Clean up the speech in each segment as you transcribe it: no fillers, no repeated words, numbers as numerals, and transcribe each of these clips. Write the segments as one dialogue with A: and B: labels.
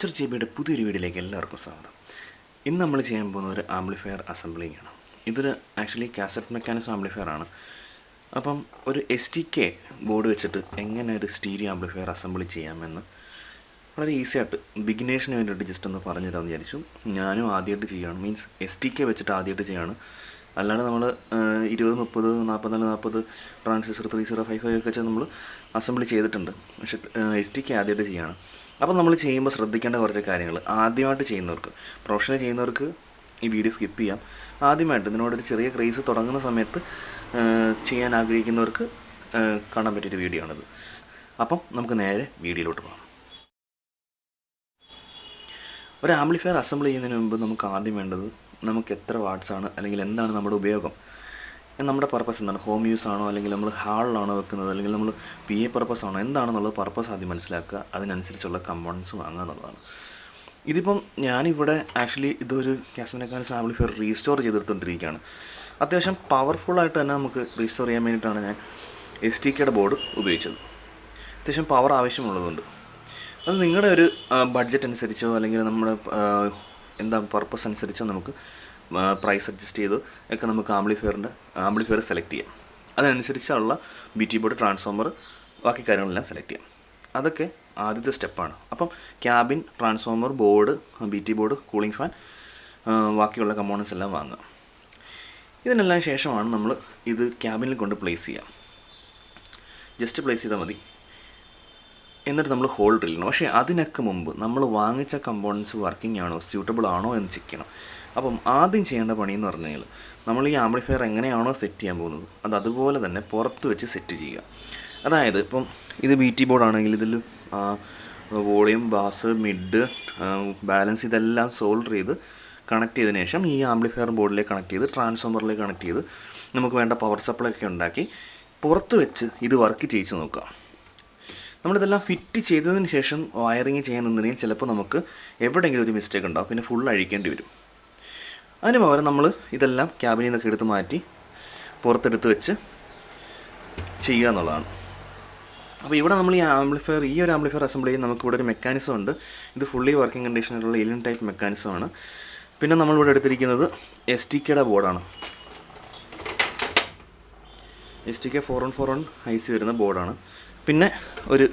A: Mister JBയുടെ പുതിയൊരു വീഡിയോയിലേക്ക് എല്ലാവർക്കും സ്വാഗതം. ഇന്ന് നമ്മൾ ചെയ്യാൻ പോകുന്ന ഒരു ആംപ്ലിഫയർ അസംബ്ലിംഗ് ആണ്. ഇതൊരു ആക്ച്വലി കാസറ്റ് മെക്കാനിസം ആംപ്ലിഫയർ ആണ്. അപ്പം ഒരു STK ബോർഡ് വെച്ചിട്ട് എങ്ങനെ ഒരു സ്റ്റീരിയോ ആംപ്ലിഫയർ അസംബ്ലി ചെയ്യാമെന്ന് വളരെ ഈസി ആയിട്ട് ബിഗിനേഴ്സിന് വേണ്ടിയിട്ട് ജസ്റ്റ് ഒന്ന് പറഞ്ഞു തരാമെന്ന് വിചാരിച്ചു. ഞാനും ആദ്യമായിട്ട് ചെയ്യുകയാണ്, മീൻസ് STK വെച്ചിട്ട് ആദ്യമായിട്ട് ചെയ്യുകയാണ്. അല്ലാണ്ട് നമ്മൾ 20, 30, 44, 40 ട്രാൻസിസ്റ്റർ 3055 ഒക്കെ വെച്ച് നമ്മൾ അസംബ്ലി ചെയ്തിട്ടുണ്ട്. പക്ഷേ STK ആദ്യമായിട്ട് ചെയ്യുകയാണ്. അപ്പോൾ നമ്മൾ ചെയ്യുമ്പോൾ ശ്രദ്ധിക്കേണ്ട കുറച്ച് കാര്യങ്ങൾ ആദ്യമായിട്ട് ചെയ്യുന്നവർക്ക്, പ്രൊഫഷണൽ ചെയ്യുന്നവർക്ക് ഈ വീഡിയോ സ്കിപ്പ് ചെയ്യാം. ആദ്യമായിട്ട് ഇതിനോടൊരു ചെറിയ ക്രേസ് തുടങ്ങുന്ന സമയത്ത് ചെയ്യാൻ ആഗ്രഹിക്കുന്നവർക്ക് കാണാൻ പറ്റിയൊരു വീഡിയോ ആണിത്. അപ്പം നമുക്ക് നേരെ വീഡിയോയിലോട്ട് പോകാം. ഒരു ആംപ്ലിഫയർ അസംബിൾ ചെയ്യുന്നതിന് മുമ്പ് നമുക്ക് ആദ്യം വേണ്ടത് നമുക്ക് എത്ര വാട്ട്സാണ് അല്ലെങ്കിൽ എന്താണ് നമ്മുടെ ഉപയോഗം, നമ്മുടെ പർപ്പസ് എന്താണ്, ഹോം യൂസ് ആണോ അല്ലെങ്കിൽ നമ്മൾ ഹാളിലാണോ വെക്കുന്നത് അല്ലെങ്കിൽ നമ്മൾ PA പർപ്പസ് ആണോ, എന്താണെന്നുള്ളത് പർപ്പസ് ആദ്യം മനസ്സിലാക്കുക. അതിനനുസരിച്ചുള്ള കമ്പോണൻസ് വാങ്ങുക എന്നുള്ളതാണ്. ഇതിപ്പം ഞാനിവിടെ ആക്ച്വലി ഇതൊരു കാസറ്റ് മെക്കാനിസം ആംപ്ലിഫയർ റീസ്റ്റോർ ചെയ്തെടുത്തുകൊണ്ടിരിക്കുകയാണ്. അത്യാവശ്യം പവർഫുള്ളായിട്ട് തന്നെ നമുക്ക് റീസ്റ്റോർ ചെയ്യാൻ വേണ്ടിയിട്ടാണ് ഞാൻ STKയുടെ ബോർഡ് ഉപയോഗിച്ചത്. അത്യാവശ്യം പവർ ആവശ്യമുള്ളതുകൊണ്ട് അത് നിങ്ങളുടെ ഒരു ബഡ്ജറ്റ് അനുസരിച്ചോ അല്ലെങ്കിൽ നമ്മുടെ എന്താ പർപ്പസ് അനുസരിച്ചോ നമുക്ക് പ്രൈസ് അഡ്ജസ്റ്റ് ചെയ്ത് ഒക്കെ നമുക്ക് ആംപ്ലിഫയർ സെലക്ട് ചെയ്യാം. അതിനനുസരിച്ചുള്ള BT ബോർഡ്, ട്രാൻസ്ഫോമർ, ബാക്കി കാര്യങ്ങളെല്ലാം സെലക്ട് ചെയ്യാം. അതൊക്കെ ആദ്യത്തെ സ്റ്റെപ്പാണ്. അപ്പം cabin, transformer, board, BT board, cooling fan, ബാക്കിയുള്ള കമ്പോണൻസ് എല്ലാം വാങ്ങുക. ഇതിനെല്ലാം ശേഷമാണ് നമ്മൾ ഇത് ക്യാബിനിൽ കൊണ്ട് പ്ലേസ് ചെയ്യാം. ജസ്റ്റ് പ്ലേസ് ചെയ്താൽ മതി. എന്നിട്ട് നമ്മൾ ഹോൾ ഡ്രിൽ ചെയ്യണം. പക്ഷേ അതിനൊക്കെ മുമ്പ് നമ്മൾ വാങ്ങിച്ച കമ്പോണൻസ് വർക്കിംഗ് ആണോ, സ്യൂട്ടബിൾ ആണോ എന്ന് ചെക്ക് ചെയ്യണം. അപ്പം ആദ്യം ചെയ്യേണ്ട പണിയെന്ന് പറഞ്ഞു കഴിഞ്ഞാൽ നമ്മൾ ഈ ആംപ്ലിഫയർ എങ്ങനെയാണോ സെറ്റ് ചെയ്യാൻ പോകുന്നത് അത് അതുപോലെ തന്നെ പുറത്ത് വെച്ച് സെറ്റ് ചെയ്യുക. അതായത് ഇപ്പം ഇത് BT ബോർഡാണെങ്കിൽ ഇതിൽ വോളിയം, ബാസ്, മിഡ്, ബാലൻസ് ഇതെല്ലാം സോൾഡർ ചെയ്ത് കണക്ട് ചെയ്തതിന് ശേഷം ഈ ആംപ്ലിഫയർ ബോർഡിലേക്ക് കണക്ട് ചെയ്ത് ട്രാൻസ്ഫോമറിലേക്ക് കണക്ട് ചെയ്ത് നമുക്ക് വേണ്ട പവർ സപ്ലൈ ഒക്കെ ഉണ്ടാക്കി പുറത്ത് വെച്ച് ഇത് വർക്ക് ചെയ്യിച്ച് നോക്കുക. നമ്മളിതെല്ലാം ഫിറ്റ് ചെയ്തതിന് ശേഷം വയറിങ് ചെയ്യാൻ നിന്നുകഴിഞ്ഞാൽ ചിലപ്പോൾ നമുക്ക് എവിടെയെങ്കിലും ഒരു മിസ്റ്റേക്ക് ഉണ്ടാവും, പിന്നെ ഫുൾ അഴിക്കേണ്ടി വരും. അതിന് പകരം നമ്മൾ ഇതെല്ലാം ക്യാബിനിൽ നിന്നൊക്കെ എടുത്ത് മാറ്റി പുറത്തെടുത്ത് വെച്ച് ചെയ്യുക എന്നുള്ളതാണ്. അപ്പോൾ ഇവിടെ നമ്മൾ ഈ ഒരു ആംപ്ലിഫയർ അസംബിൾ ചെയ്യാൻ നമുക്കിവിടെ ഒരു മെക്കാനിസം ഉണ്ട്. ഇത് ഫുള്ളി വർക്കിംഗ് കണ്ടീഷനിലുള്ള എലിയൻ ടൈപ്പ് മെക്കാനിസമാണ്. പിന്നെ നമ്മളിവിടെ എടുത്തിരിക്കുന്നത് STKയുടെ ബോർഡാണ്. STK 414 IC വരുന്ന ബോർഡാണ്. പിന്നെ ഒരു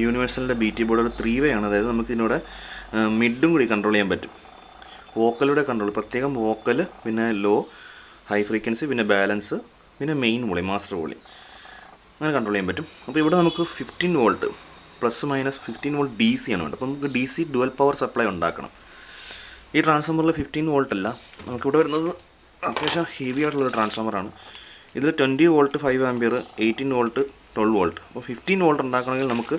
A: യൂണിവേഴ്സലിൻ്റെ BT ബോർഡ്, ഒരു 3 way ആണ്. അതായത് നമുക്ക് ഇതിനോട് മിഡും കൂടി കൺട്രോൾ ചെയ്യാൻ പറ്റും. വോക്കലുടെ കൺട്രോൾ, പ്രത്യേകം വോക്കൽ, പിന്നെ ലോ, ഹൈ ഫ്രീക്വൻസി, പിന്നെ ബാലൻസ്, പിന്നെ മെയിൻ വോളിയം, മാസ്റ്റർ വോളിയം, അങ്ങനെ കൺട്രോൾ ചെയ്യാൻ പറ്റും. അപ്പോൾ ഇവിടെ നമുക്ക് 15 volt plus minus 15 volt DC ആണ് വേണ്ടത്. അപ്പോൾ നമുക്ക് DC ഡുവൽ പവർ സപ്ലൈ ഉണ്ടാക്കണം. ഈ ട്രാൻസ്ഫോമറിൽ 15 വോൾട്ട് അല്ല, നമുക്കിവിടെ വരുന്നത് അത്യാവശ്യം ഹെവി ആയിട്ടുള്ളൊരു ട്രാൻസ്ഫോമറാണ്. ഇതിൽ 20 വോൾട്ട് 5 ആംപിയർ, 18 വോൾട്ട് 12 വോൾട്ട്. അപ്പോൾ 15 വോൾട്ട് ഉണ്ടാക്കണമെങ്കിൽ നമുക്ക്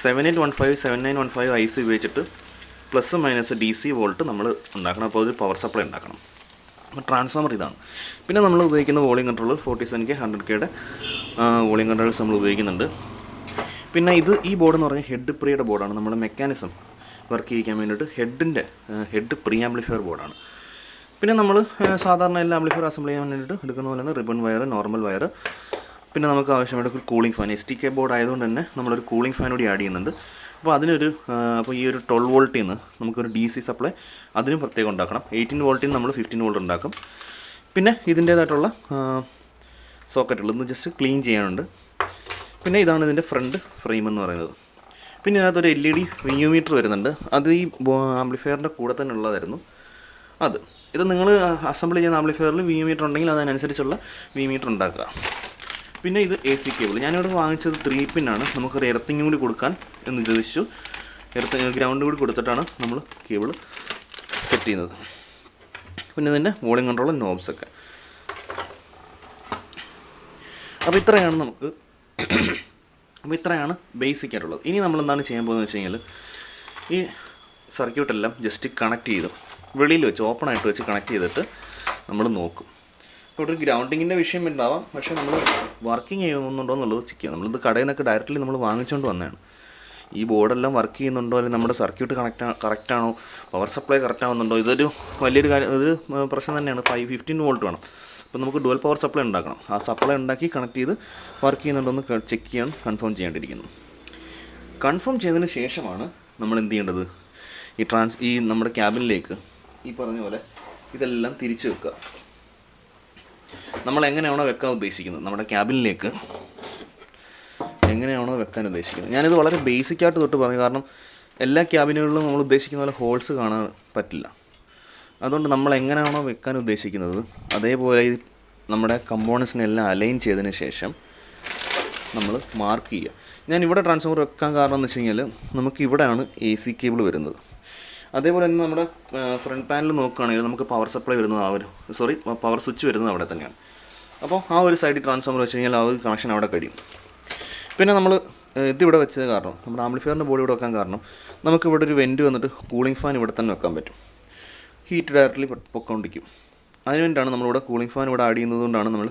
A: 7815 7915 IC ഉപയോഗിച്ചിട്ട് പ്ലസ് മൈനസ് DC വോൾട്ട് നമ്മൾ ഉണ്ടാക്കണം. അപ്പോൾ ഒരു പവർ സപ്ലൈ ഉണ്ടാക്കണം. അപ്പോൾ ട്രാൻസ്ഫോമർ ഇതാണ്. പിന്നെ നമ്മൾ ഉപയോഗിക്കുന്ന വോളിയം കൺട്രോളർ 47K 100Kയുടെ വോളിയം കൺട്രോളേഴ്സ് നമ്മൾ ഉപയോഗിക്കുന്നുണ്ട്. പിന്നെ ഈ ബോർഡ് എന്ന് പറഞ്ഞാൽ ഹെഡ് പ്രീയുടെ ബോർഡാണ്. നമ്മുടെ മെക്കാനിസം വർക്ക് ചെയ്യിക്കാൻ വേണ്ടിയിട്ട് ഹെഡ് പ്രീ ആംപ്ലിഫയർ ബോർഡാണ്. പിന്നെ നമ്മൾ സാധാരണ എല്ലാ ആംപ്ലിഫയർ അസംബിൾ ചെയ്യാൻ വേണ്ടിയിട്ട് എടുക്കുന്ന പോലെ തന്നെ റിബൺ വയർ, നോർമൽ വയർ, പിന്നെ നമുക്ക് ആവശ്യമായിട്ട് ഒരു കൂളിംഗ് ഫാൻ. STK ബോർഡ് ആയതുകൊണ്ട് തന്നെ നമ്മളൊരു കൂളിംഗ് ഫാൻ കൂടി ആഡ് ചെയ്യുന്നുണ്ട്. അപ്പോൾ അപ്പോൾ ഈ ഒരു 12 വോൾട്ടിൽ നിന്ന് നമുക്കൊരു DC സപ്ലൈ അതിനും പ്രത്യേകം ഉണ്ടാക്കണം. 18 വോൾട്ടിൽ നിന്ന് നമ്മൾ 15 വോൾട്ട് ഉണ്ടാക്കും. പിന്നെ ഇതിൻ്റേതായിട്ടുള്ള സോക്കറ്റുകൾ ഒന്ന് ജസ്റ്റ് ക്ലീൻ ചെയ്യാനുണ്ട്. പിന്നെ ഇതാണ് ഇതിൻ്റെ ഫ്രണ്ട് ഫ്രെയിം എന്ന് പറയുന്നത്. പിന്നെ ഇതിനകത്തൊരു LED VU മീറ്റർ വരുന്നുണ്ട്. അത് ഈ ആംപ്ലിഫയറിൻ്റെ കൂടെ തന്നെ ഉള്ളതായിരുന്നു. ഇത് നിങ്ങൾ അസംബിൾ ചെയ്യുന്ന ആംപ്ലിഫയറിൽ VU മീറ്റർ ഉണ്ടെങ്കിൽ അതിനനുസരിച്ചുള്ള VU മീറ്റർ ഉണ്ടാക്കുക. പിന്നെ ഇത് AC കേബിൾ. ഞാനിവിടെ വാങ്ങിച്ചത് 3 pin ആണ്. നമുക്കൊരു എർത്തിങ് കൂടി കൊടുക്കാൻ എന്ന് ഉദ്ദേശിച്ചു. ഗ്രൗണ്ട് കൂടി കൊടുത്തിട്ടാണ് നമ്മൾ കേബിൾ സെറ്റ് ചെയ്യുന്നത്. പിന്നെ ഇതിൻ്റെ വോളിയം കൺട്രോൾ, നോബ്സൊക്കെ. അപ്പോൾ ഇത്രയാണ് ബേസിക് ആയിട്ടുള്ളത്. ഇനി നമ്മൾ എന്താണ് ചെയ്യാൻ പോകുന്നത് വെച്ച് കഴിഞ്ഞാൽ ഈ സർക്യൂട്ടെല്ലാം ജസ്റ്റ് കണക്ട് ചെയ്ത് വെളിയിൽ വെച്ച് ഓപ്പൺ ആയിട്ട് വെച്ച് കണക്ട് ചെയ്തിട്ട് നമ്മൾ നോക്കും. ഇപ്പോൾ ഒരു ഗ്രൗണ്ടിങ്ങിൻ്റെ വിഷയം ഉണ്ടാവാം, പക്ഷേ നമ്മൾ വർക്കിംഗ് ചെയ്യുന്നുണ്ടോ എന്നുള്ളത് ചെക്ക് ചെയ്യാം. നമ്മളിത് കടയിൽ നിന്നൊക്കെ ഡയറക്റ്റ്ലി നമ്മൾ വാങ്ങിച്ചുകൊണ്ട് വന്നതാണ്. ഈ ബോർഡെല്ലാം വർക്ക് ചെയ്യുന്നുണ്ടോ, അല്ലെങ്കിൽ നമ്മുടെ സർക്യൂട്ട് കറക്റ്റാണോ, പവർ സപ്ലൈ കറക്റ്റ് ആവുന്നുണ്ടോ, ഇതൊരു വലിയൊരു പ്രശ്നം തന്നെയാണ്. 15 വോൾട്ട് വേണം. അപ്പോൾ നമുക്ക് ഡുവൽ പവർ സപ്ലൈ ഉണ്ടാക്കണം. ആ സപ്ലൈ ഉണ്ടാക്കി കണക്ട് ചെയ്ത് വർക്ക് ചെയ്യുന്നുണ്ടോ എന്ന് ചെക്ക് ചെയ്യാൻ, കൺഫേം ചെയ്യേണ്ടിയിരിക്കുന്നു. കൺഫേം ചെയ്തതിന് ശേഷമാണ് നമ്മൾ എന്ത് ചെയ്യേണ്ടത്, ഈ നമ്മുടെ ക്യാബിനിലേക്ക് ഈ പറഞ്ഞ പോലെ ഇതെല്ലാം തിരിച്ചു വെക്കുക. നമ്മൾ എങ്ങനെയാണോ വെക്കാൻ ഉദ്ദേശിക്കുന്നത്, നമ്മുടെ ക്യാബിനിലേക്ക് എങ്ങനെയാണോ വെക്കാൻ ഉദ്ദേശിക്കുന്നത്, ഞാനിത് വളരെ ബേസിക്കായിട്ട് തൊട്ട് പറഞ്ഞു, കാരണം എല്ലാ ക്യാബിനുകളിലും നമ്മൾ ഉദ്ദേശിക്കുന്ന പോലെ ഹോൾസ് കാണാൻ പറ്റില്ല. അതുകൊണ്ട് നമ്മൾ എങ്ങനെയാണോ വെക്കാൻ ഉദ്ദേശിക്കുന്നത് അതേപോലെ നമ്മുടെ കമ്പോണൻസിനെല്ലാം അലൈൻ ചെയ്തതിന് ശേഷം നമ്മൾ മാർക്ക് ചെയ്യുക. ഞാൻ ഇവിടെ ട്രാൻസ്ഫോമർ വെക്കാൻ കാരണം എന്ന് വെച്ച് കഴിഞ്ഞാൽ നമുക്ക് ഇവിടെയാണ് AC കേബിൾ വരുന്നത്. അതേപോലെ തന്നെ നമ്മുടെ ഫ്രണ്ട് പാനൽ നോക്കുകയാണെങ്കിൽ നമുക്ക് പവർ സപ്ലൈ വരുന്നത് പവർ സ്വിച്ച് വരുന്നത് അവിടെ തന്നെയാണ്. അപ്പോൾ ആ ഒരു സൈഡിൽ ട്രാൻസ്ഫോമർ വെച്ച് കഴിഞ്ഞാൽ ആ ഒരു കണക്ഷൻ അവിടെ കഴിയും. പിന്നെ നമ്മൾ ഇതിവിടെ വെച്ചത് കാരണം, നമ്മുടെ ആംപ്ലിഫയറിൻ്റെ ബോഡി ഇവിടെ വെക്കാൻ കാരണം നമുക്കിവിടെ ഒരു വെൻറ്റ് വന്നിട്ട് കൂളിംഗ് ഫാൻ ഇവിടെ തന്നെ വെക്കാൻ പറ്റും. ഹീറ്റ് ഡയറക്റ്റ്ലി പൊക്കോണ്ടിരിക്കും. അതിനുവേണ്ടിയാണ് നമ്മളിവിടെ കൂളിംഗ് ഫാൻ ഇവിടെ ആഡ് ചെയ്യുന്നതുകൊണ്ടാണ് നമ്മൾ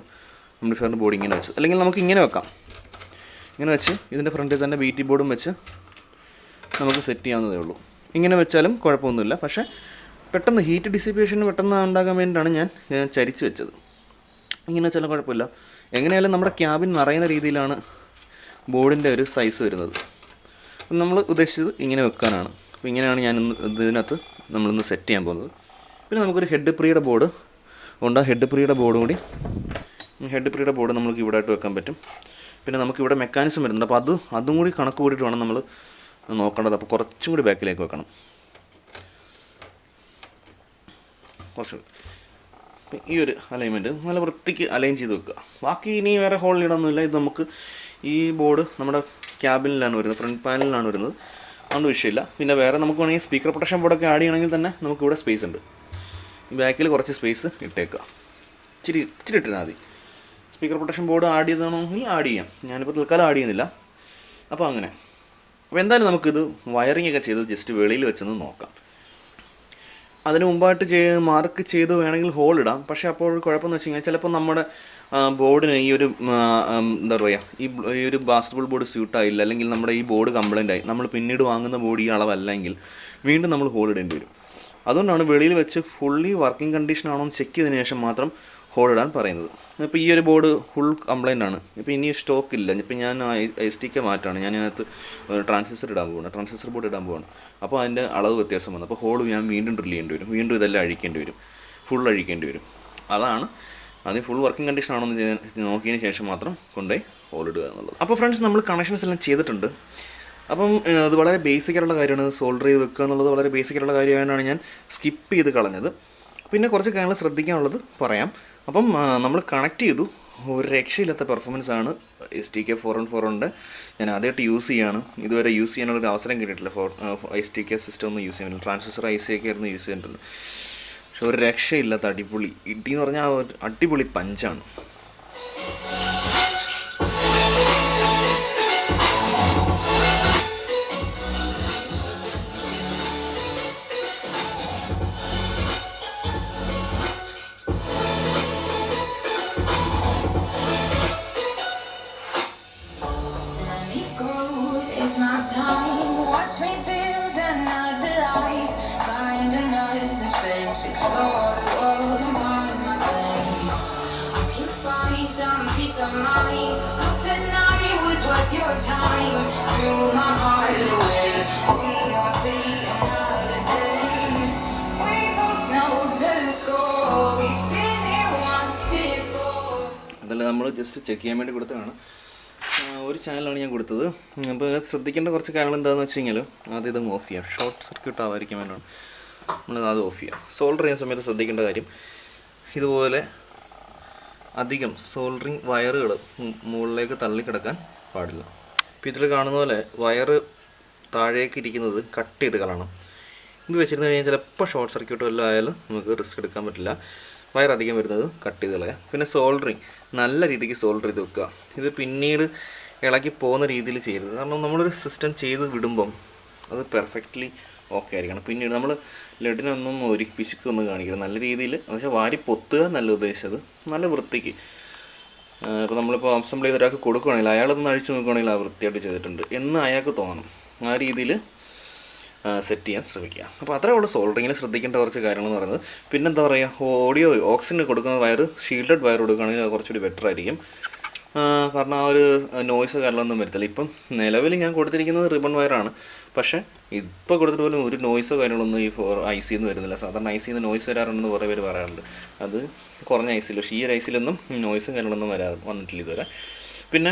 A: ആംപ്ലിഫയറിൻ്റെ ബോഡി ഇങ്ങനെ വെച്ചത്. അല്ലെങ്കിൽ നമുക്ക് ഇങ്ങനെ വെക്കാം. ഇങ്ങനെ വെച്ച് ഇതിൻ്റെ ഫ്രണ്ടിൽ തന്നെ BT ബോർഡും വെച്ച് നമുക്ക് സെറ്റ് ചെയ്യാവുന്നതേ ഉള്ളൂ. ഇങ്ങനെ വെച്ചാലും കുഴപ്പമൊന്നുമില്ല. പക്ഷേ പെട്ടെന്ന് ഹീറ്റ് ഡിസിപ്പേഷന് പെട്ടെന്ന് ഉണ്ടാകാൻ വേണ്ടിയിട്ടാണ് ഞാൻ ചരിച്ച് വെച്ചത്. ഇങ്ങനെ വെച്ചാലും കുഴപ്പമില്ല. എങ്ങനെയായാലും നമ്മുടെ ക്യാബിൻ നിറയുന്ന രീതിയിലാണ് ബോർഡിൻ്റെ ഒരു സൈസ് വരുന്നത്. നമ്മൾ ഉദ്ദേശിച്ചത് ഇങ്ങനെ വെക്കാനാണ്. അപ്പോൾ ഇങ്ങനെയാണ് ഇതിനകത്ത് നമ്മളിന്ന് സെറ്റ് ചെയ്യാൻ പോകുന്നത്. പിന്നെ നമുക്കൊരു ഹെഡ് പ്രീയുടെ ബോർഡ് ഉണ്ട്. ഹെഡ് പ്രീയുടെ ബോർഡ് നമുക്ക് ഇവിടെ ആയിട്ട് വെക്കാൻ പറ്റും. പിന്നെ നമുക്കിവിടെ മെക്കാനിസം വരുന്നുണ്ട്. അപ്പോൾ അതും കൂടി കണക്ക് കൂടിയിട്ട് വേണം നമ്മൾ നോക്കേണ്ടത്. അപ്പോൾ കുറച്ചും കൂടി ബാക്കിലേക്ക് വെക്കണം. കുറച്ചുകൂടി ഈ ഒരു അലൈൻമെൻറ്റ് നല്ല വൃത്തിക്ക് അലൈൻ ചെയ്ത് വെക്കുക. ബാക്കി ഇനി വേറെ ഹോളിലിടൊന്നുമില്ല. ഇത് നമുക്ക് ഈ ബോർഡ് നമ്മുടെ ക്യാബിനിലാണ് വരുന്നത്, ഫ്രണ്ട് പാനലിലാണ് വരുന്നത്. അതുകൊണ്ട് വിഷയമില്ല. പിന്നെ വേറെ നമുക്ക് വേണമെങ്കിൽ സ്പീക്കർ പ്രൊട്ടക്ഷൻ ബോർഡൊക്കെ ആഡ് ചെയ്യണമെങ്കിൽ തന്നെ നമുക്കിവിടെ സ്പേസ് ഉണ്ട്. ഈ ബാക്കിൽ കുറച്ച് സ്പേസ് ഇട്ടേക്കുക. ഇച്ചിരി ഇട്ടിരുന്നാൽ മതി. സ്പീക്കർ പ്രൊട്ടക്ഷൻ ബോർഡ് ആഡ് ചെയ്തണമെങ്കിൽ ആഡ് ചെയ്യാം. ഞാനിപ്പോൾ തൽക്കാലം ആഡ് ചെയ്യുന്നില്ല. അപ്പോൾ അങ്ങനെ. അപ്പോൾ എന്തായാലും നമുക്കിത് വയറിംഗ് ഒക്കെ ചെയ്ത് ജസ്റ്റ് വെളിയിൽ വെച്ചൊന്ന് നോക്കാം. അതിന് മുമ്പായിട്ട് മാർക്ക് ചെയ്ത് വേണമെങ്കിൽ ഹോൾ ഇടാം. പക്ഷേ അപ്പോൾ കുഴപ്പമെന്ന് വെച്ച് കഴിഞ്ഞാൽ ചിലപ്പോൾ നമ്മുടെ ബോർഡിന് ഈ ഒരു എന്താ പറയുക, ഈ ഒരു ബാസ്കറ്റ്ബോൾ ബോർഡ് സ്യൂട്ടായില്ല, അല്ലെങ്കിൽ നമ്മുടെ ഈ ബോർഡ് കംപ്ലൈൻ്റ് ആയി, നമ്മൾ പിന്നീട് വാങ്ങുന്ന ബോർഡ് ഈ അളവല്ലെങ്കിൽ വീണ്ടും നമ്മൾ ഹോൾ ഇടേണ്ടി വരും. അതുകൊണ്ടാണ് വെളിയിൽ വെച്ച് ഫുള്ളി വർക്കിംഗ് കണ്ടീഷൻ ആണോ എന്ന് ചെക്ക് ചെയ്തതിന് ശേഷം മാത്രം ഹോൾ ഇടാൻ പറയുന്നത്. ഇപ്പോൾ ഈ ഒരു ബോർഡ് ഫുൾ കംപ്ലൈൻ്റ് ആണ്. ഇപ്പോൾ ഇനി സ്റ്റോക്ക് ഇല്ല. ഇപ്പോൾ ഞാൻ STK മാറ്റാണ്. ഞാൻ അതിനകത്ത് ട്രാൻസിസ്റ്റർ ബോർഡ് ഇടാൻ പോവാണ്. അപ്പോൾ അതിൻ്റെ അളവ് വ്യത്യാസം വന്നു. അപ്പോൾ ഹോൾ ഞാൻ വീണ്ടും ഡ്രിൽ ചെയ്യേണ്ടി വരും. വീണ്ടും ഇതെല്ലാം അഴിക്കേണ്ടി വരും. ഫുൾ അഴിക്കേണ്ടി വരും. അതാണ് അതിന് ഫുൾ വർക്കിംഗ് കണ്ടീഷൻ ആണോ എന്ന് നോക്കിയതിന് ശേഷം മാത്രം കൊണ്ടുപോയി ഹോൾ ഇടുക എന്നുള്ളത്. അപ്പോൾ ഫ്രണ്ട്സ്, നമ്മൾ കണക്ഷൻസ് എല്ലാം ചെയ്തിട്ടുണ്ട്. അപ്പം അത് വളരെ ബേസിക്കായിട്ടുള്ള കാര്യമാണ്. സോൾഡർ ചെയ്ത് വെക്കുക എന്നുള്ളത് വളരെ ബേസിക്കായിട്ടുള്ള കാര്യമായതുകൊണ്ടാണ് ഞാൻ സ്കിപ്പ് ചെയ്ത് കളഞ്ഞത്. പിന്നെ കുറച്ച് കാര്യങ്ങൾ ശ്രദ്ധിക്കാനുള്ളത് പറയാം. അപ്പം നമ്മൾ കണക്ട് ചെയ്തു. ഒരു രക്ഷയില്ലാത്ത പെർഫോമൻസ് ആണ് STK 414 ഞാൻ ആദ്യമായിട്ട് യൂസ് ചെയ്യുകയാണ്. ഇതുവരെ യൂസ് ചെയ്യാനുള്ളൊരു അവസരം കിട്ടിയിട്ടില്ല. STK സിസ്റ്റം ഒന്നും യൂസ് ചെയ്യാൻ, ട്രാൻസിസ്റ്റർ IC ഒക്കെ ആയിരുന്നു യൂസ് ചെയ്തിട്ടുണ്ട്. പക്ഷെ ഒരു രക്ഷയില്ലാത്ത അടിപൊളി ഇടി എന്ന് പറഞ്ഞാൽ ഒരു അടിപൊളി പഞ്ചാണ്.
B: It's my time, watch me build another life, find another space, explore the world and find my place. Hope you find some peace of mind, hope the night was worth your time, threw my heart away, we all see another day. We both know the score, we've been here once before.
A: അതല്ല, നമ്മൾ just check ചെയ്യാൻ വേണ്ടി കൊടുത്തതാണ്. ഒരു ചാനലാണ് ഞാൻ കൊടുത്തത്. അപ്പോൾ ശ്രദ്ധിക്കേണ്ട കുറച്ച് കാര്യങ്ങൾ എന്താണെന്ന് വെച്ച് കഴിഞ്ഞാൽ ആദ്യം ഇതങ്ങ് ഓഫ് ചെയ്യാം. ഷോർട്ട് സർക്യൂട്ട് ആവാതിരിക്കാൻ വേണ്ടിയാണ് നമ്മളത് ഓഫ് ചെയ്യാം. സോൾഡർ ചെയ്യുന്ന സമയത്ത് ശ്രദ്ധിക്കേണ്ട കാര്യം, ഇതുപോലെ അധികം സോൾഡറിങ് വയറുകൾ മുകളിലേക്ക് തള്ളിക്കിടക്കാൻ പാടില്ല. ഇപ്പോൾ ഇതിൽ കാണുന്ന പോലെ വയറ് താഴേക്ക് ഇരിക്കുന്നത് കട്ട് ചെയ്ത് കളയണം. ഇത് വെച്ചിരുന്ന് കഴിഞ്ഞാൽ ചിലപ്പോൾ ഷോർട്ട് സർക്യൂട്ട് വല്ലതും ആയാലും നമുക്ക് റിസ്ക് എടുക്കാൻ പറ്റില്ല. വയർ അധികം വരുന്നത് കട്ട് ചെയ്ത് കളയാം. പിന്നെ സോൾഡറിങ് നല്ല രീതിക്ക് സോൾഡർ ചെയ്ത് വെക്കുക. ഇത് പിന്നീട് ഇളക്കി പോകുന്ന രീതിയിൽ ചെയ്യരുത്. കാരണം നമ്മളൊരു സിസ്റ്റം ചെയ്ത് വിടുമ്പം അത് പെർഫെക്റ്റ്ലി ഓക്കെ ആയിരിക്കണം. പിന്നീട് നമ്മൾ ലഡിനൊന്നും ഒരു പിശുക്കൊന്നും കാണിക്കരുത്. നല്ല രീതിയിൽ എന്നുവെച്ചാൽ വാരി പൊത്തുക എന്നല്ല ഉദ്ദേശിച്ചത്, നല്ല വൃത്തിക്ക്. ഇപ്പോൾ നമ്മളിപ്പോൾ അസംബിൾ ചെയ്ത് ഒരാൾക്ക് കൊടുക്കുകയാണെങ്കിൽ അയാളൊന്ന് അഴിച്ചു നോക്കുകയാണെങ്കിൽ ആ വൃത്തിയായിട്ട് ചെയ്തിട്ടുണ്ട് എന്ന് അയാൾക്ക് തോന്നണം. ആ രീതിയിൽ സെറ്റ് ചെയ്യാൻ ശ്രമിക്കുക. അപ്പോൾ അത്രേ ഉള്ളൂ സോൾഡറിങ്ങിൽ ശ്രദ്ധിക്കേണ്ട കുറച്ച് കാര്യങ്ങളെന്ന് പറയുന്നത്. പിന്നെന്താ പറയുക, ഓക്സിജന് കൊടുക്കുന്ന വയർ ഷീൽഡഡ് വയർ കൊടുക്കുകയാണെങ്കിൽ അത് കുറച്ചുകൂടി ബെറ്റർ ആയിരിക്കും. കാരണം ആ ഒരു നോയ്സ് കാര്യങ്ങളൊന്നും വരത്തില്ല. ഇപ്പം നിലവിൽ ഞാൻ കൊടുത്തിരിക്കുന്നത് റിബൺ വയറാണ്, പക്ഷേ ഇപ്പോൾ കൊടുത്തിട്ട് പോലും ഒരു നോയ്സോ കാര്യങ്ങളൊന്നും ഈ ഐ സിന്ന് വരുന്നില്ല. സാധാരണ ഐ സിന്ന് നോയ്സ് വരാറുണ്ടെന്ന് കുറേ പേര് പറയാറുണ്ട്. അത് കുറഞ്ഞ ഐ സിയിൽ, പക്ഷേ ഈ ഒരു ഐ സിയിലൊന്നും നോയ്സും കാര്യങ്ങളൊന്നും വന്നിട്ടില്ല ഇതുവരെ. പിന്നെ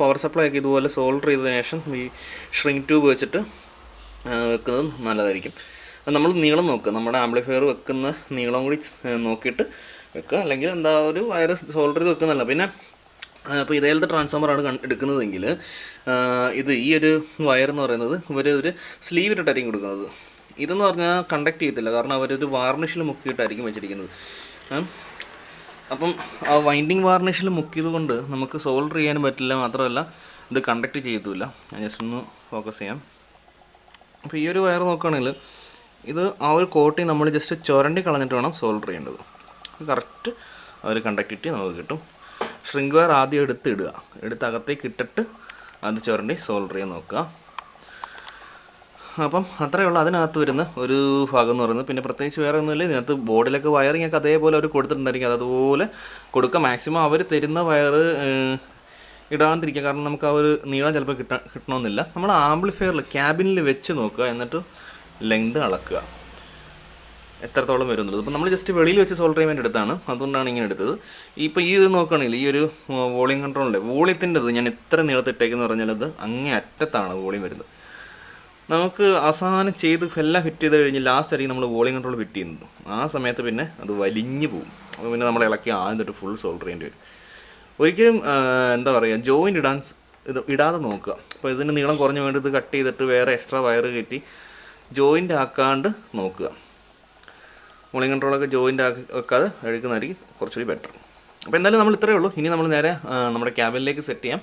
A: പവർ സപ്ലൈ ഒക്കെ ഇതുപോലെ സോൾഡർ ചെയ്തതിനു ശേഷം ഈ ഷ്രിങ്ക് ട്യൂബ് വെച്ചിട്ട് വെക്കുന്നത് നല്ലതായിരിക്കും. നമ്മൾ നീളം നോക്കുക, നമ്മുടെ ആംപ്ലിഫയർ വെക്കുന്ന നീളം കൂടി നോക്കിയിട്ട് വെക്കുക, അല്ലെങ്കിൽ എന്താ ഒരു വയർ സോൾഡർ ചെയ്ത് വെക്കുന്നതല്ല. പിന്നെ ഇപ്പോൾ ഇതേലത്തെ ട്രാൻസ്ഫോമറാണ് എടുക്കുന്നതെങ്കിൽ ഇത് ഈ ഒരു വയർ എന്ന് പറയുന്നത് ഒരു സ്ലീവ് ഇട്ടിട്ടായിരിക്കും കൊടുക്കുന്നത്. ഇതെന്ന് പറഞ്ഞാൽ കണ്ടക്ട് ചെയ്യത്തില്ല, കാരണം അവരൊരു വാർണിഷിൽ മുക്കിയിട്ടായിരിക്കും വെച്ചിരിക്കുന്നത്. അപ്പം ആ വൈൻഡിങ് വാർണിഷിൽ മുക്കിയത് കൊണ്ട് നമുക്ക് സോൾഡർ ചെയ്യാനും പറ്റില്ല, മാത്രമല്ല ഇത് കണ്ടക്ട് ചെയ്യത്തുമില്ല. ഞാൻ ജസ്റ്റ് ഒന്ന് ഫോക്കസ് ചെയ്യാം. അപ്പോൾ ഈ ഒരു വയർ നോക്കുകയാണെങ്കിൽ ഇത് ആ ഒരു കോട്ടിങ് നമ്മൾ ജസ്റ്റ് ചുരണ്ടി കളഞ്ഞിട്ട് വേണം സോൾഡർ ചെയ്യേണ്ടത്. കറക്റ്റ് ആ ഒരു കണ്ടക്ടിവിറ്റി നമുക്ക് കിട്ടും. ഷ്രിങ്ക് വയർ ആദ്യം എടുത്ത് അകത്തേക്ക് ഇട്ടിട്ട് അത് ചുരണ്ടി സോൾഡർ ചെയ്യാൻ നോക്കുക. അപ്പം അത്രയേ ഉള്ളൂ അതിനകത്ത് വരുന്ന ഒരു ഭാഗം എന്ന് പറയുന്നത്. പിന്നെ പ്രത്യേകിച്ച് വേറെ ഒന്നുമില്ല. ഇതിനകത്ത് ബോർഡിലൊക്കെ വയറിങ് ഒക്കെ അതേപോലെ അവർ കൊടുത്തിട്ടുണ്ടായിരിക്കും, അതുപോലെ കൊടുക്കുക. മാക്സിമം അവർ തരുന്ന വയർ ഇടാണ്ടിരിക്കുക, കാരണം നമുക്ക് ആ ഒരു നീളം ചിലപ്പോൾ കിട്ടണമെന്നില്ല. നമ്മൾ ആംപ്ലിഫയറിൽ ക്യാബിനിൽ വെച്ച് നോക്കുക, എന്നിട്ട് ലെങ്ത് അളക്കുക എത്രത്തോളം വരുന്നുള്ളത്. ഇപ്പോൾ നമ്മൾ ജസ്റ്റ് വെളിയിൽ വെച്ച് സോൾഡർ ചെയ്യാൻ വേണ്ടി എടുത്താണ്, അതുകൊണ്ടാണ് ഇങ്ങനെ എടുത്തത്. ഇപ്പോൾ ഈ ഇത് നോക്കുകയാണെങ്കിൽ ഈ ഒരു വോളിയം കൺട്രോളിൻ്റെ വോളിയത്തിൻ്റെത് ഞാൻ എത്ര നീളത്തിട്ടേക്കെന്ന് പറഞ്ഞാൽ അത് അങ്ങേ അറ്റത്താണ് വോളിയം വരുന്നത്. നമുക്ക് അവസാനം ചെയ്ത് എല്ലാം ഫിറ്റ് ചെയ്ത് കഴിഞ്ഞ് ലാസ്റ്റ് ആയിരിക്കും നമ്മൾ വോളിയം കൺട്രോൾ ഫിറ്റ് ചെയ്യുന്നത്. ആ സമയത്ത് പിന്നെ അത് വലിഞ്ഞു പോകും. അപ്പോൾ പിന്നെ നമ്മൾ ഇളക്കി ആദ്യം തൊട്ട് ഫുൾ സോൾഡർ ചെയ്യേണ്ടി വരും. ഒരിക്കലും എന്താ പറയുക, ജോയിൻ്റ് ഇടാതെ നോക്കുക. അപ്പോൾ ഇതിന് നീളം കുറഞ്ഞ് വേണ്ടി ഇത് കട്ട് ചെയ്തിട്ട് വേറെ എക്സ്ട്രാ വയർ കയറ്റി ജോയിൻ്റ് ആക്കാണ്ട് നോക്കുക. വോളിയം കൺട്രോളൊക്കെ ജോയിൻ്റ് വെക്കാതെ എടുക്കുന്നതായിരിക്കും കുറച്ചുകൂടി ബെറ്റർ. അപ്പോൾ എന്തായാലും നമ്മൾ ഇത്രയേ ഉള്ളൂ. ഇനി നമ്മൾ നേരെ നമ്മുടെ ക്യാബിനിലേക്ക് സെറ്റ് ചെയ്യാം.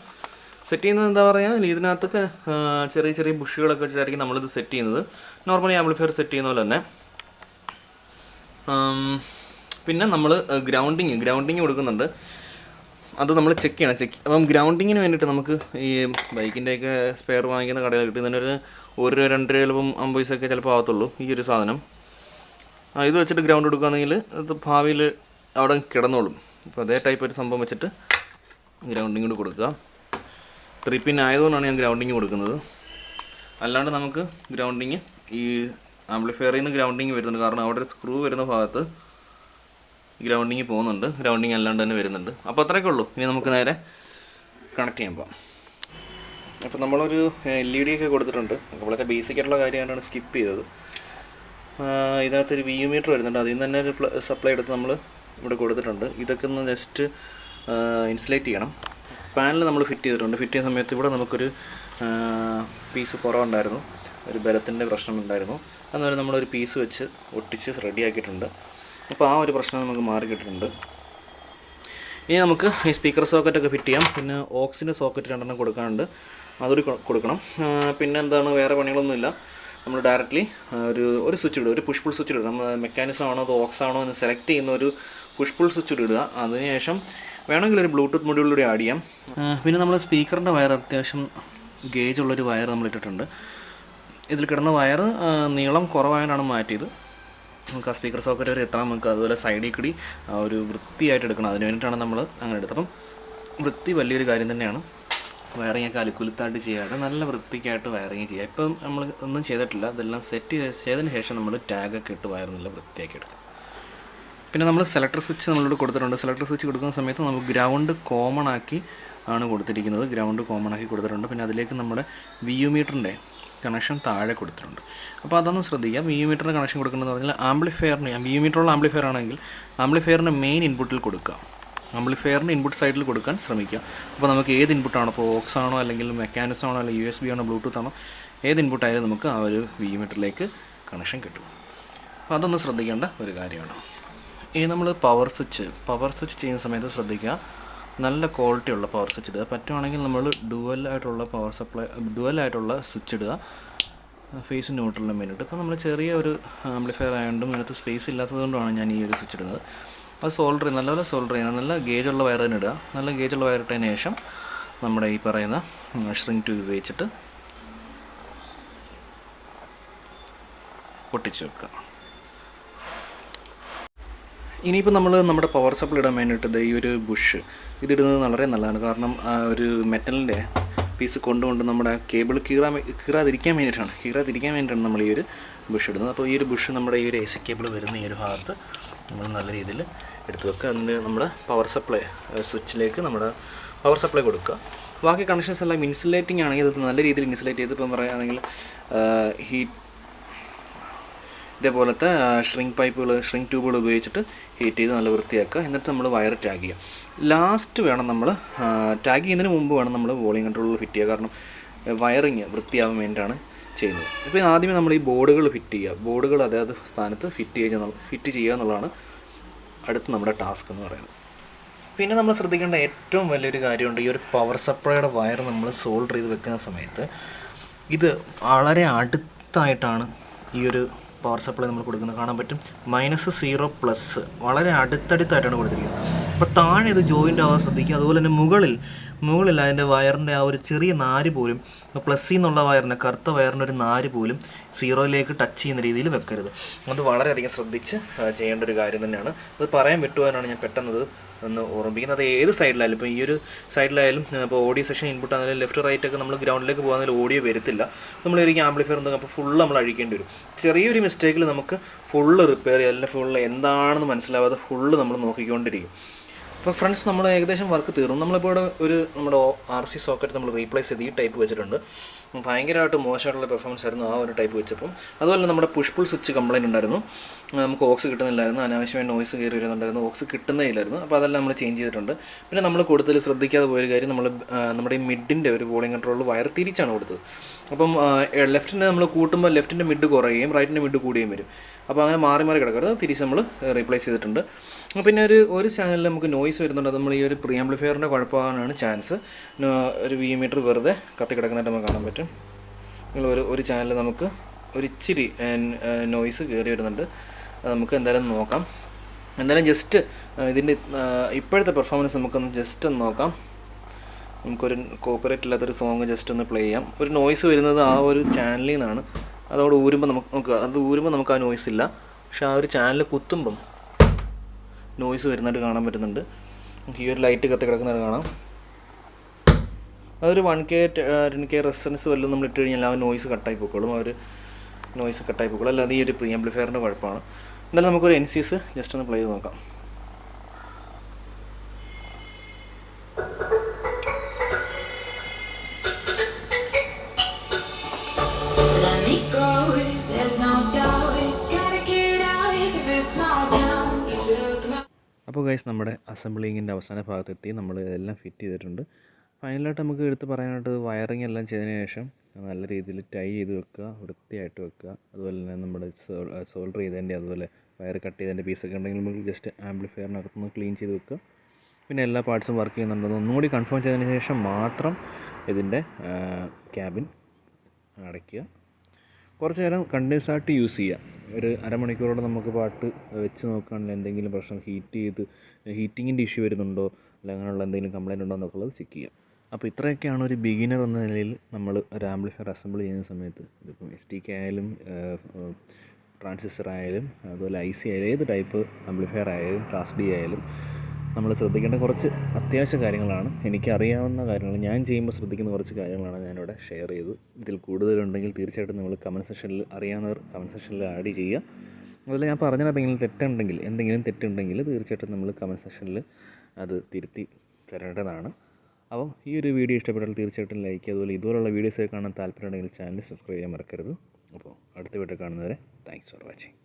A: സെറ്റ് ചെയ്യുന്നത് എന്താ പറയുക, ഇതിനകത്തൊക്കെ ചെറിയ ചെറിയ ബുഷുകളൊക്കെ വെച്ചിട്ടായിരിക്കും നമ്മളിത് സെറ്റ് ചെയ്യുന്നത്. നോർമലി ആംപ്ലിഫയർ സെറ്റ് ചെയ്യുന്ന പോലെ തന്നെ. പിന്നെ നമ്മൾ ഗ്രൗണ്ടിങ് കൊടുക്കുന്നുണ്ട്. അത് നമ്മൾ ചെക്ക് ചെയ്യണം. അപ്പം ഗ്രൗണ്ടിങ്ങിന് വേണ്ടിയിട്ട് നമുക്ക് ഈ ബൈക്കിൻ്റെയൊക്കെ സ്പെയർ വാങ്ങിക്കുന്ന കടയിൽ കിട്ടുന്നതിനൊരു 1 രൂപ 2 രൂപ ചിലപ്പം 50 പൈസയൊക്കെ ചിലപ്പോൾ ആകത്തുള്ളൂ ഈ ഒരു സാധനം. ഇത് വെച്ചിട്ട് ഗ്രൗണ്ട് കൊടുക്കുകയാണെങ്കിൽ അത് ഭാവിയിൽ അവിടെ കിടന്നോളും. അപ്പോൾ അതേ ടൈപ്പ് ഒരു സംഭവം വെച്ചിട്ട് ഗ്രൗണ്ടിങ് കൂടി കൊടുക്കുക. 3 പിൻ ആയതുകൊണ്ടാണ് ഞാൻ ഗ്രൗണ്ടിങ് കൊടുക്കുന്നത്. അല്ലാണ്ട് നമുക്ക് ഗ്രൗണ്ടിങ് ഈ ആംപ്ലിഫയറിൽ നിന്ന് ഗ്രൗണ്ടിങ് വരുന്നുണ്ട്, കാരണം അവിടെ ഒരു സ്ക്രൂ വരുന്ന ഭാഗത്ത് ഗ്രൗണ്ടിങ് പോകുന്നുണ്ട്, ഗ്രൗണ്ടിങ് അല്ലാണ്ട് തന്നെ വരുന്നുണ്ട്. അപ്പോൾ അത്രയൊക്കെ ഉള്ളൂ. ഇനി നമുക്ക് നേരെ കണക്ട് ചെയ്യാൻ പോകാം. അപ്പോൾ നമ്മളൊരു LED ഒക്കെ കൊടുത്തിട്ടുണ്ട്. വളരെ ബേസിക് ആയിട്ടുള്ള കാര്യമായിട്ടാണ് സ്കിപ്പ് ചെയ്തത്. ഇതിനകത്തൊരു VU മീറ്റർ വരുന്നുണ്ട്, അതിൽ നിന്ന് തന്നെ ഒരു സപ്ലൈ എടുത്ത് നമ്മൾ ഇവിടെ കൊടുത്തിട്ടുണ്ട്. ഇതൊക്കെ ഒന്ന് ജസ്റ്റ് ഇൻസുലേറ്റ് ചെയ്യണം. പാനൽ നമ്മൾ ഫിറ്റ് ചെയ്തിട്ടുണ്ട്. ഫിറ്റ് ചെയ്യുന്ന സമയത്ത് ഇവിടെ നമുക്കൊരു പീസ് കുറവുണ്ടായിരുന്നു, ഒരു ബലത്തിൻ്റെ പ്രശ്നമുണ്ടായിരുന്നു. അതുപോലെ നമ്മളൊരു പീസ് വെച്ച് ഒട്ടിച്ച് റെഡിയാക്കിയിട്ടുണ്ട്. അപ്പോൾ ആ ഒരു പ്രശ്നം നമുക്ക് മാറി കിട്ടിയിട്ടുണ്ട്. ഇനി നമുക്ക് ഈ സ്പീക്കർ സോക്കറ്റൊക്കെ ഫിറ്റ് ചെയ്യാം. പിന്നെ ഓക്സിൻ്റെ സോക്കറ്റ് 2 കൊടുക്കാനുണ്ട്, അതൊരു കൊടുക്കണം. പിന്നെ എന്താണ്, വേറെ പണികളൊന്നുമില്ല. നമ്മൾ ഡയറക്റ്റ്ലി ഒരു സ്വിച്ച് ഇടുക, ഒരു പുഷ് പുൾ സ്വിച്ച് ഇടുക. നമ്മൾ മെക്കാനിസം ആണോ അത് ഓക്സ് ആണോ എന്ന് സെലക്ട് ചെയ്യുന്ന ഒരു പുഷ് പുൾ സ്വിച്ച് ഇടുക. അതിനുശേഷം വേണമെങ്കിൽ ഒരു ബ്ലൂടൂത്ത് മൊഡ്യൂളിലൂടെ ആഡ് ചെയ്യാം. പിന്നെ നമ്മൾ സ്പീക്കറിൻ്റെ വയർ അത്യാവശ്യം ഗേജുള്ളൊരു വയർ നമ്മൾ ഇട്ടിട്ടുണ്ട്. ഇതിൽ കിടന്ന വയർ നീളം കുറവായതാണ് മാറ്റിയത്. നമുക്ക് ആ സ്പീക്കർ സോക്കറ്റ് വരെ എത്താൻ നമുക്ക് അതുപോലെ സൈഡിൽ കൂടി ഒരു വൃത്തിയായിട്ട് എടുക്കണം. അതിന് വേണ്ടിയിട്ടാണ് നമ്മൾ അങ്ങനെ എടുത്തത്. അപ്പം വൃത്തി വലിയൊരു കാര്യം തന്നെയാണ്. വയറിങ് ഒക്കെ അലുക്കുലുത്തായിട്ട് ചെയ്യാതെ നല്ല വൃത്തിക്കായിട്ട് വയറിങ് ചെയ്യുക. ഇപ്പം നമ്മൾ ഒന്നും ചെയ്തിട്ടില്ല, ഇതെല്ലാം സെറ്റ് ചെയ്തതിന് ശേഷം നമ്മൾ ടാഗൊക്കെ ഇട്ട് വയർ നല്ല വൃത്തിയാക്കി എടുക്കും. പിന്നെ നമ്മൾ സെലക്ടർ സ്വിച്ച് നമ്മളിവിടെ കൊടുത്തിട്ടുണ്ട്. സെലക്ടർ സ്വിച്ച് കൊടുക്കുന്ന സമയത്ത് നമുക്ക് ഗ്രൗണ്ട് കോമൺ ആക്കി ആണ് കൊടുത്തിരിക്കുന്നത്. ഗ്രൗണ്ട് കോമൺ ആക്കി കൊടുത്തിട്ടുണ്ട്. പിന്നെ അതിലേക്ക് നമ്മുടെ VU മീറ്ററിൻ്റെ കണക്ഷൻ താഴെ കൊടുത്തിട്ടുണ്ട്. അപ്പോൾ അതൊന്ന് ശ്രദ്ധിക്കാം. VU മീറ്ററിൻ്റെ കണക്ഷൻ കൊടുക്കുന്നതെന്ന് പറഞ്ഞാൽ ആംപ്ലിഫയറിന്, VU മീറ്ററുള്ള ആംപ്ലിഫയർ ആണെങ്കിൽ ആംപ്ലിഫയറിൻ്റെ മെയിൻ ഇൻപുട്ടിൽ കൊടുക്കുക. ആംപ്ലിഫയറിൻ്റെ ഇൻപുട്ട് സൈഡിൽ കൊടുക്കാൻ ശ്രമിക്കുക. അപ്പോൾ നമുക്ക് ഏത് ഇൻപുട്ടാണോ, ഇപ്പോൾ ഓക്സ് ആണോ അല്ലെങ്കിൽ മെക്കാനിസം ആണോ അല്ലെങ്കിൽ USB ആണോ ബ്ലൂടൂത്ത് ആണോ, ഏത് ഇൻപുട്ടായാലും നമുക്ക് ആ ഒരു VU മീറ്ററിലേക്ക് കണക്ഷൻ കിട്ടും. അപ്പോൾ അതൊന്ന് ശ്രദ്ധിക്കേണ്ട ഒരു കാര്യമാണ്. ഇനി നമ്മൾ പവർ സ്വിച്ച് ചെയ്യുന്ന സമയത്ത് ശ്രദ്ധിക്കുക, നല്ല ക്വാളിറ്റി ഉള്ള പവർ സ്വിച്ച് ഇടുക. പറ്റുവാണെങ്കിൽ നമ്മൾ ഡുവലായിട്ടുള്ള സ്വിച്ച് ഇടുക, ഫേസ് ന്യൂട്രലിന് വേണ്ടിയിട്ട്. ഇപ്പോൾ നമ്മൾ ചെറിയ ഒരു ആംപ്ലിഫയർ ആയതുകൊണ്ടും അതിനകത്ത് സ്പേസ് ഇല്ലാത്തതുകൊണ്ടാണ് ഞാൻ ഈ ഒരു സ്വിച്ച് ഇടുന്നത്. അത് നല്ലപോലെ സോൾഡർ ചെയ്യണം. നല്ല ഗേജുള്ള വയർ തന്നെ ഇടുക. നല്ല ഗേജുള്ള വയർ ഇട്ടതിന് ശേഷം നമ്മുടെ ഈ പറയുന്ന ഷ്രിങ്ക് ട്യൂബ് ഉപയോഗിച്ചിട്ട് പൊട്ടിച്ച് വെക്കുക. ഇനിയിപ്പോൾ നമ്മൾ നമ്മുടെ പവർ സപ്ലൈ ഇടാൻ വേണ്ടിയിട്ട് ഈ ഒരു ബുഷ് ഇതിടുന്നത് വളരെ നല്ലതാണ്. കാരണം ഒരു മെറ്റലിൻ്റെ പീസ് കൊണ്ടുകൊണ്ട് നമ്മുടെ കേബിൾ കീറാതിരിക്കാൻ വേണ്ടിയിട്ടാണ് നമ്മൾ ഈ ഒരു ബുഷ് ഇടുന്നത്. അപ്പോൾ ഈ ഒരു ബുഷ് നമ്മുടെ ഈ ഒരു AC കേബിൾ വരുന്ന ഈ ഒരു ഭാഗത്ത് നമ്മൾ നല്ല രീതിയിൽ എടുത്ത് വെക്കുക. അതിന് നമ്മുടെ പവർ സപ്ലൈ സ്വിച്ചിലേക്ക് നമ്മുടെ പവർ സപ്ലൈ കൊടുക്കുക. ബാക്കി കണക്ഷൻസ് എല്ലാം ഇൻസുലേറ്റിംഗ് ആണെങ്കിൽ ഇത് നല്ല രീതിയിൽ ഇൻസുലേറ്റ് ചെയ്ത്, ഇപ്പം പറയുകയാണെങ്കിൽ ഇതേപോലത്തെ ഷ്രിങ്ക് ട്യൂബുകൾ ഉപയോഗിച്ചിട്ട് ഹീറ്റ് ചെയ്ത് നല്ല വൃത്തിയാക്കുക. എന്നിട്ട് നമ്മൾ വയർ ടാഗ് ചെയ്യുക. ലാസ്റ്റ് വേണം നമ്മൾ ടാഗ് ചെയ്യുന്നതിന് മുമ്പ് വേണം നമ്മൾ വോളിയം കൺട്രോളർ ഫിറ്റ് ചെയ്യുക. കാരണം വയറിങ് വൃത്തിയാവാൻ വേണ്ടിയിട്ടാണ് ചെയ്യുന്നത്. ഇപ്പോൾ ആദ്യമേ നമ്മൾ ഈ ബോർഡുകൾ ഫിറ്റ് ചെയ്യുക. ബോർഡുകൾ അതായത് സ്ഥാനത്ത് ഫിറ്റ് ചെയ്യുക എന്നുള്ളതാണ് അടുത്ത നമ്മുടെ ടാസ്ക് എന്ന് പറയുന്നത്. പിന്നെ നമ്മൾ ശ്രദ്ധിക്കേണ്ട ഏറ്റവും വലിയൊരു കാര്യമുണ്ട്. ഈ ഒരു പവർ സപ്ലൈയുടെ വയർ നമ്മൾ സോൾഡർ ചെയ്ത് വെക്കുന്ന സമയത്ത് ഇത് വളരെ അടുത്തായിട്ടാണ് ഈ ഒരു പവർ സപ്ലൈ നമ്മൾ കൊടുക്കുന്നത്. കാണാൻ പറ്റും -0 വളരെ അടുത്തടുത്തായിട്ടാണ് കൊടുത്തിരിക്കുന്നത്. അപ്പോൾ താഴെ ഇത് ജോയിൻ്റ് ആവാൻ ശ്രദ്ധിക്കുക. അതുപോലെ തന്നെ മുകളിൽ അതിൻ്റെ വയറിൻ്റെ ആ ഒരു ചെറിയ നാര് പോലും, പ്ലസ്സിൽ നിന്നുള്ള വയറിൻ്റെ കറുത്ത വയറിൻ്റെ ഒരു നാര് പോലും 0ലേക്ക് ടച്ച് ചെയ്യുന്ന രീതിയിൽ വെക്കരുത്. അത് വളരെയധികം ശ്രദ്ധിച്ച് ചെയ്യേണ്ട ഒരു കാര്യം തന്നെയാണ്. അത് പറയാൻ വിട്ടുപോകാനാണ് ഞാൻ പെട്ടെന്നത് ഒന്ന് ഓർമ്മിപ്പിക്കുന്നത്. അത് ഏത് സൈഡിലായാലും, ഇപ്പോൾ ഈ ഒരു സൈഡിലായാലും, ഇപ്പോൾ ഓഡിയോ സെഷൻ ഇൻപുട്ട് ആണെങ്കിലും ലെഫ്റ്റ് റൈറ്റ് ഒക്കെ നമ്മൾ ഗ്രൗണ്ടിലേക്ക് പോകുന്നതിൽ ഓഡിയോ വരത്തില്ല. നമ്മളൊരിക്കലും ആംപ്ലിഫയർ എന്തെങ്കിലും അപ്പോൾ ഫുള്ള് നമ്മൾ അഴിക്കേണ്ടി വരും. ചെറിയൊരു മിസ്റ്റേക്കിൽ നമുക്ക് ഫുള്ള് റിപ്പയർ ചെയ്യുക, അല്ലെങ്കിൽ ഫുള്ള് എന്താണെന്ന് മനസ്സിലാവാതെ ഫുള്ള് നമ്മൾ നോക്കിക്കൊണ്ടിരിക്കും. അപ്പോൾ ഫ്രണ്ട്സ്, നമ്മൾ ഏകദേശം വർക്ക് തീർന്നു. നമ്മളിപ്പോൾ ഇവിടെ നമ്മുടെ RC സോക്കറ്റ് നമ്മൾ റീപ്ലേസ് ചെയ്ത് ഈ ടൈപ്പ് വെച്ചിട്ടുണ്ട്. ഭയങ്കരമായിട്ട് മോശമായിട്ടുള്ള പെർഫോമൻസ് ആയിരുന്നു ആ ഒരു ടൈപ്പ് വെച്ചപ്പം. അതുപോലെ നമ്മുടെ പുഷ് പുൾ സ്വിച്ച് കംപ്ലയിൻ്റ് ഉണ്ടായിരുന്നു. നമുക്ക് ഓക്സ് കിട്ടുന്നില്ലായിരുന്നു, അനാവശ്യമായി നോയ്സ് കയറി വരുന്നുണ്ടായിരുന്നു, ഓക്സ് കിട്ടുന്നേയില്ലായിരുന്നു. അപ്പോൾ അതെല്ലാം നമ്മൾ ചേഞ്ച് ചെയ്തിട്ടുണ്ട്. പിന്നെ നമ്മൾ കൂടുതൽ ശ്രദ്ധിക്കാതെ പോയൊരു കാര്യം, നമ്മുടെ ഈ മിഡിൻ്റെ ഒരു വോളിയം കൺട്രോളിൽ വയർ തിരിച്ചാണ് കൊടുത്തത്. അപ്പം ലെഫ്റ്റിൻ്റെ നമ്മൾ കൂട്ടുമ്പോൾ ലെഫ്റ്റിൻ്റെ മിഡ് കുറയുകയും റൈറ്റിൻ്റെ മിഡ് കൂടുകയും വരും. അപ്പോൾ അങ്ങനെ മാറി കിടക്കരുത്. തിരിച്ച് നമ്മൾ റീപ്ലേസ് ചെയ്തിട്ടുണ്ട്. പിന്നെ ഒരു ചാനലിൽ നമുക്ക് നോയ്സ് വരുന്നുണ്ട്. അത് നമ്മൾ ഈ ഒരു പ്രീ ആംപ്ലിഫയറിൻ്റെ കുഴപ്പമാകാനാണ് ചാൻസ്. ഒരു VMmeter വെറുതെ കത്തി കിടക്കുന്നതായിട്ട് നമുക്ക് കാണാൻ പറ്റും. ഒരു ചാനലിൽ നമുക്ക് ഒരിച്ചിരി നോയ്സ് കയറി വരുന്നുണ്ട്. അത് നമുക്ക് എന്തായാലും നോക്കാം. എന്തായാലും ജസ്റ്റ് ഇതിൻ്റെ ഇപ്പോഴത്തെ പെർഫോമൻസ് നമുക്കൊന്ന് ജസ്റ്റ് ഒന്ന് നോക്കാം. നമുക്കൊരു കോപ്പറേറ്റ് ഇല്ലാത്തൊരു സോങ് ജസ്റ്റ് ഒന്ന് പ്ലേ ചെയ്യാം. ഒരു നോയ്സ് വരുന്നത് ആ ഒരു ചാനലിൽ നിന്നാണ്. അതോടെ ഊരുമ്പോൾ നമുക്ക് ആ നോയ്സ് ഇല്ല. പക്ഷെ ആ ഒരു ചാനൽ കുത്തുമ്പം നോയ്സ് വരുന്നതായിട്ട് കാണാൻ പറ്റുന്നുണ്ട്. ഈ ഒരു ലൈറ്റ് കത്തി കിടക്കുന്നതായിട്ട് കാണാം. അതൊരു 1K 10K റെസിസ്റ്റൻസ് വല്ലതും നമ്മൾ ഇട്ട് കഴിഞ്ഞാൽ ആ നോയ്സ് കട്ടായി പോയിക്കോളും. അല്ലാതെ ഈ ഒരു പ്രീ ആംപ്ലിഫയറിൻ്റെ കുഴപ്പമാണ്. എന്തായാലും നമുക്കൊരു NCS ജസ്റ്റ് ഒന്ന് പ്ലേ ചെയ്ത് നോക്കാം. അപ്പോൾ ഗൈസ്, നമ്മുടെ അസംബ്ലിങ്ങിൻ്റെ അവസാന ഭാഗത്തെത്തി. നമ്മൾ ഇതെല്ലാം ഫിറ്റ് ചെയ്തിട്ടുണ്ട്. ഫൈനലായിട്ട് നമുക്ക് എടുത്ത് പറയാനായിട്ട് വയറിങ് എല്ലാം ചെയ്തതിന് ശേഷം നല്ല രീതിയിൽ ടൈ ചെയ്ത് വെക്കുക, വൃത്തിയായിട്ട് വെക്കുക. അതുപോലെ തന്നെ നമ്മുടെ സോൾഡർ ചെയ്തതിൻ്റെ, അതുപോലെ വയർ കട്ട് ചെയ്തതിൻ്റെ പീസൊക്കെ ഉണ്ടെങ്കിൽ നമുക്ക് ജസ്റ്റ് ആംപ്ലിഫയറിനകത്തുനിന്ന് ക്ലീൻ ചെയ്ത് വെക്കുക. പിന്നെ എല്ലാ പാർട്സും വർക്ക് ചെയ്യുന്നുണ്ടെന്ന് ഒന്നുകൂടി കൺഫേം ചെയ്തതിന് ശേഷം മാത്രം ഇതിൻ്റെ ക്യാബിൻ അടയ്ക്കുക. കുറച്ച് നേരം കണ്ടിന്യൂസ് ആയിട്ട് യൂസ് ചെയ്യുക. ഒരു അരമണിക്കൂറോടെ നമുക്ക് പാട്ട് വെച്ച് നോക്കുകയാണെങ്കിൽ എന്തെങ്കിലും പ്രശ്നം ഹീറ്റിങ്ങിൻ്റെ ഇഷ്യൂ വരുന്നുണ്ടോ, അല്ലെങ്കിൽ അങ്ങനെയുള്ള എന്തെങ്കിലും കംപ്ലയിൻ്റ് ഉണ്ടോ എന്നൊക്കെയുള്ളത് ചെക്ക് ചെയ്യുക. അപ്പോൾ ഇത്രയൊക്കെയാണ് ഒരു ബിഗിനർ എന്ന നിലയിൽ നമ്മൾ ഒരു ആംപ്ലിഫയർ അസംബിൾ ചെയ്യുന്ന സമയത്ത്, ഇതിപ്പം STK ആയാലും ട്രാൻസിസ്റ്റർ ആയാലും അതുപോലെ IC ആയാലും ഏത് ടൈപ്പ് ആംപ്ലിഫയർ ആയാലും ക്ലാസ് D ആയാലും നമ്മൾ ശ്രദ്ധിക്കേണ്ട കുറച്ച് അത്യാവശ്യ കാര്യങ്ങളാണ്. എനിക്കറിയാവുന്ന കാര്യങ്ങൾ, ഞാൻ ചെയ്യുമ്പോൾ ശ്രദ്ധിക്കുന്ന കുറച്ച് കാര്യങ്ങളാണ് ഞാനിവിടെ ഷെയർ ചെയ്തു. ഇതിൽ കൂടുതലുണ്ടെങ്കിൽ തീർച്ചയായിട്ടും നിങ്ങൾ കമൻറ്റ് സെക്ഷനിൽ അറിയാവുന്നവർ കമൻറ്റ് സെക്ഷനിൽ ആഡ് ചെയ്യുക. അതുപോലെ ഞാൻ പറഞ്ഞതിനകത്ത് എന്തെങ്കിലും തെറ്റുണ്ടെങ്കിൽ തീർച്ചയായിട്ടും നമ്മൾ കമൻറ്റ് സെക്ഷനിൽ അത് തിരുത്തി തരേണ്ടതാണ്. അപ്പോൾ ഈ ഒരു വീഡിയോ ഇഷ്ടപ്പെട്ടാൽ തീർച്ചയായിട്ടും ലൈക്ക് ചെയ്യുക. അതുപോലെ ഇതുപോലുള്ള വീഡിയോസൊക്കെ കാണാൻ താല്പര്യമുണ്ടെങ്കിൽ ചാനൽ സബ്സ്ക്രൈബ് ചെയ്യാൻ മറക്കരുത്. അപ്പോൾ അടുത്ത വീഡിയോ കാണുന്നവരെ താങ്ക്സ് ഫോർ വാച്ചിങ്.